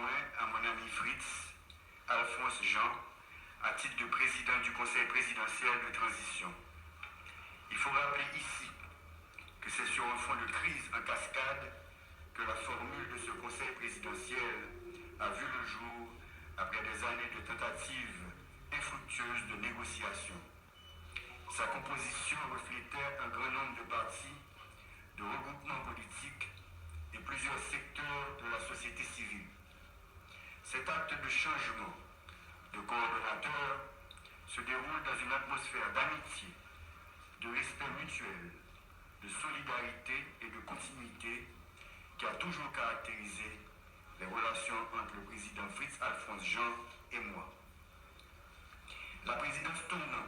témoin à mon ami Fritz Alphonse Jean à titre de président du Conseil présidentiel de transition. Il faut rappeler ici que c'est sur un fond de crise en cascade que la formule de ce Conseil présidentiel a vu le jour après des années de tentatives infructueuses de négociation. Sa composition reflétait un grand nombre de partis, de regroupements politiques et plusieurs secteurs de la société civile. Cet acte de changement de coordonnateur se déroule dans une atmosphère d'amitié, de respect mutuel, de solidarité et de continuité qui a toujours caractérisé les relations entre le président Fritz Alphonse Jean et moi. La présidence tournante